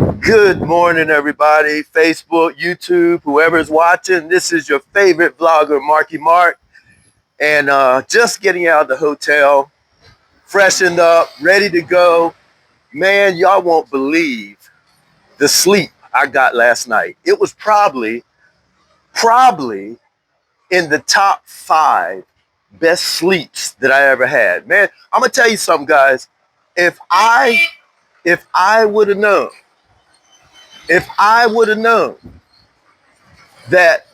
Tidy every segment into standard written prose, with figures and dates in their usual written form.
Good morning, everybody. Facebook, YouTube, whoever's watching. This is your favorite vlogger, Marky Mark. And just getting out of the hotel, freshened up, ready to go. Man, y'all won't believe the sleep I got last night. It was probably in the top 5 best sleeps that I ever had. Man, I'm gonna tell you something, guys. If I if I would have known, if I would have known that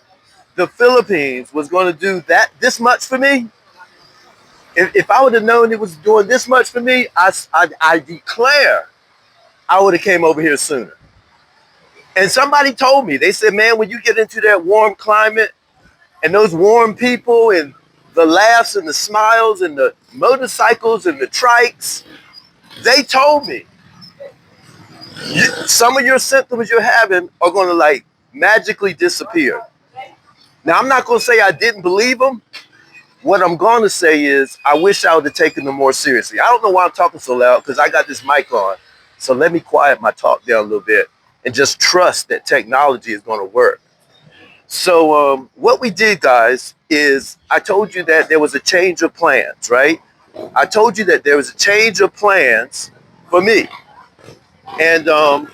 the Philippines was going to do this much for me, if I would have known it was doing this much for me, I declare I would have came over here sooner. And somebody told me, they said, man, when you get into that warm climate and those warm people and the laughs and the smiles and the motorcycles and the trikes, they told me some of your symptoms you're having are going to like magically disappear. Now, I'm not going to say I didn't believe them. What I'm going to say is I wish I would have taken them more seriously. I don't know why I'm talking so loud because I got this mic on. So let me quiet my talk down a little bit and just trust that technology is going to work. So what we did, guys, is I told you that there was a change of plans, right? I told you that there was a change of plans for me. And I'm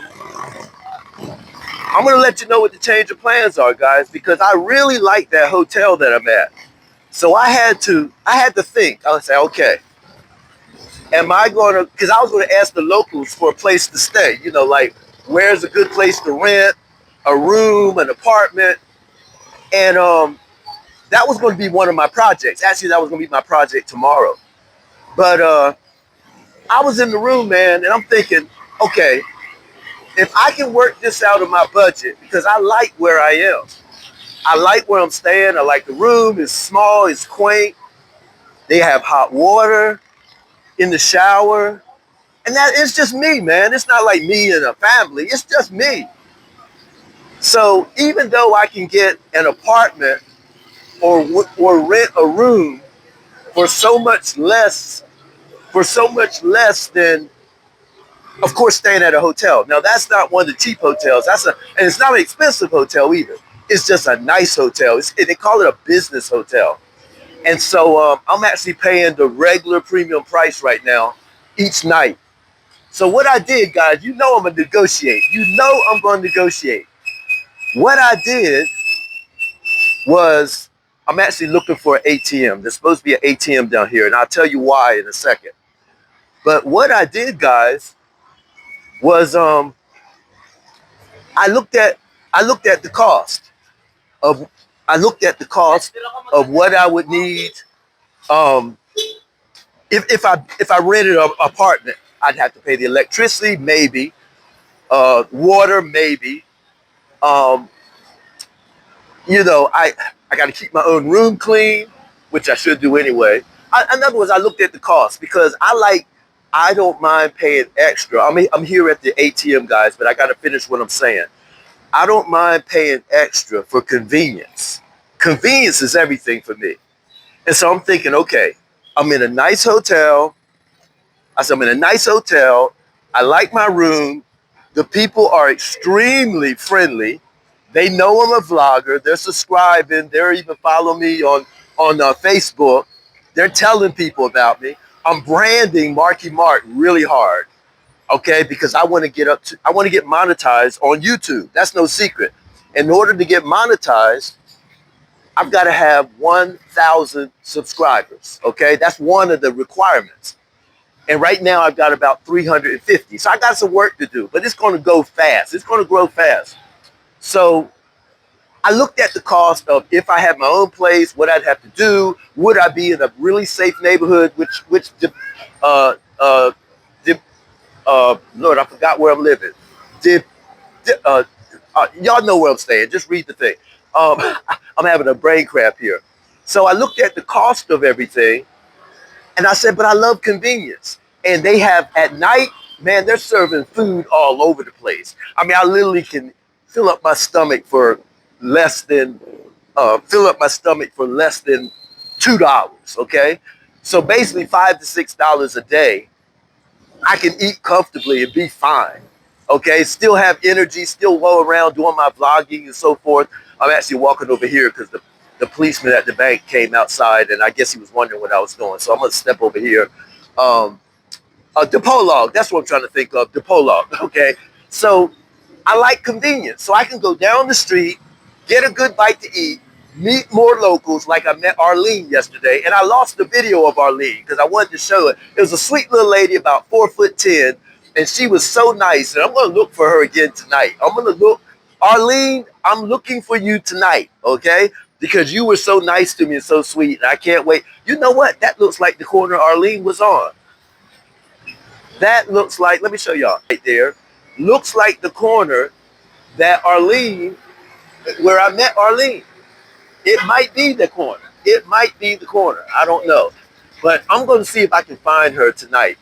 going to let you know what the change of plans are, guys, because I really like that hotel that I'm at. So I had to think. I would say, okay, am I going to, because I was going to ask the locals for a place to stay, like where's a good place to rent a room, an apartment. And that was going to be one of my projects. Actually, that was going to be my project tomorrow. But I was in the room, man, and I'm thinking, okay, if I can work this out of my budget, because I like where I am. I like where I'm staying. I like the room. It's small. It's quaint. They have hot water in the shower. And that it's just me, man. It's not like me and a family. It's just me. So even though I can get an apartment or rent a room for so much less, than, of course, staying at a hotel. Now that's not one of the cheap hotels. And it's not an expensive hotel either. It's just a nice hotel. They call it a business hotel. And so I'm actually paying the regular premium price right now each night. So what I did, guys, I'm going to negotiate. I'm going to negotiate. What I did was I'm actually looking for an ATM. There's supposed to be an ATM down here, and I'll tell you why in a second. But what I did, guys, was I looked at the cost of what I would need um, if I rented an apartment. I'd have to pay the electricity, maybe, water, maybe. Um, I got to keep my own room clean, which I should do anyway. In other words, I looked at the cost because I don't mind paying extra. I'm here at the ATM, guys, but I got to finish what I'm saying. I don't mind paying extra for convenience. Convenience is everything for me. And so I'm thinking, okay, I'm in a nice hotel. I'm in a nice hotel. I like my room. The people are extremely friendly. They know I'm a vlogger. They're subscribing. They're even following me on Facebook. They're telling people about me. I'm branding Marky Mark really hard, okay? Because I want to get monetized on YouTube. That's no secret. In order to get monetized, I've got to have 1,000 subscribers, okay? That's one of the requirements. And right now I've got about 350. So I got some work to do, but it's going to go fast. It's going to grow fast. So I looked at the cost of if I had my own place, what I'd have to do. Would I be in a really safe neighborhood? Lord, I forgot where I'm living. Y'all know where I'm staying. Just read the thing. I'm having a brain cramp here. So I looked at the cost of everything, and I said, but I love convenience. And they have at night, man, they're serving food all over the place. I mean, I literally can fill up my stomach for less than $2. Okay, so basically $5 to $6 a day, I can eat comfortably and be fine. Okay, still have energy, still go around doing my vlogging and so forth. I'm actually walking over here because the policeman at the bank came outside, and I guess he was wondering what I was doing. So I'm gonna step over here. Um, the Polog, that's what I'm trying to think of. The Polog. Okay, so I like convenience, so I can go down the street, get a good bite to eat, meet more locals. Like I met Arlene yesterday, and I lost the video of Arlene because I wanted to show it. It was a sweet little lady, about 4'10", and she was so nice. And I'm gonna look for her again tonight. I'm gonna look, Arlene. I'm looking for you tonight, okay? Because you were so nice to me and so sweet, and I can't wait. You know what? That looks like the corner Arlene was on. That looks like. Let me show y'all right there. Looks like the corner that Arlene, where I met Arlene. It might be the corner. It might be the corner. I don't know. But I'm going to see if I can find her tonight.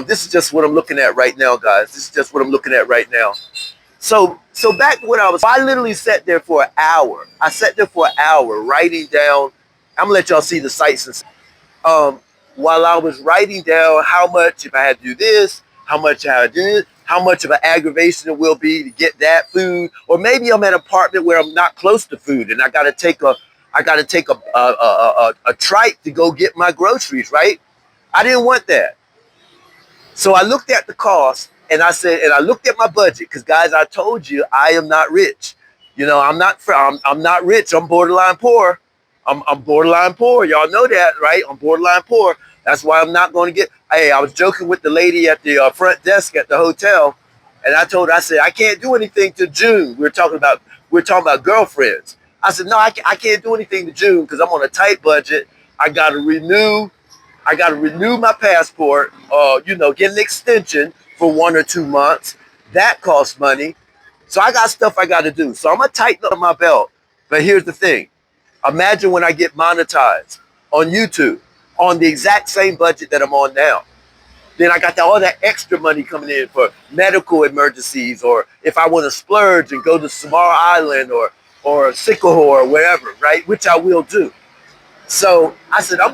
This is just what I'm looking at right now, guys. This is just what I'm looking at right now. So back when I literally sat there for an hour. I sat there for an hour writing down. I'm going to let y'all see the sights and while I was writing down how much, if I had to do this, how much I had to do this, how much of an aggravation it will be to get that food, or maybe I'm at an apartment where I'm not close to food and I got to take a trike to go get my groceries, right? I didn't want that. So I looked at the cost and I looked at my budget because, guys, I told you I am not rich. You know, I'm not rich. I'm borderline poor. I'm borderline poor. Y'all know that, right? I'm borderline poor. That's why I'm not going to get. Hey, I was joking with the lady at the front desk at the hotel, and I told her, I said, I can't do anything till June. We're talking about girlfriends. I said, no, I can't do anything to June because I'm on a tight budget. I got to renew my passport. Get an extension for 1 or 2 months. That costs money. So I got stuff I got to do. So I'm gonna tighten up my belt. But here's the thing. Imagine when I get monetized on YouTube on the exact same budget that I'm on now. Then I got all that extra money coming in for medical emergencies, or if I want to splurge and go to Samar Island or Sycamore or wherever, right? Which I will do. So I said, I'm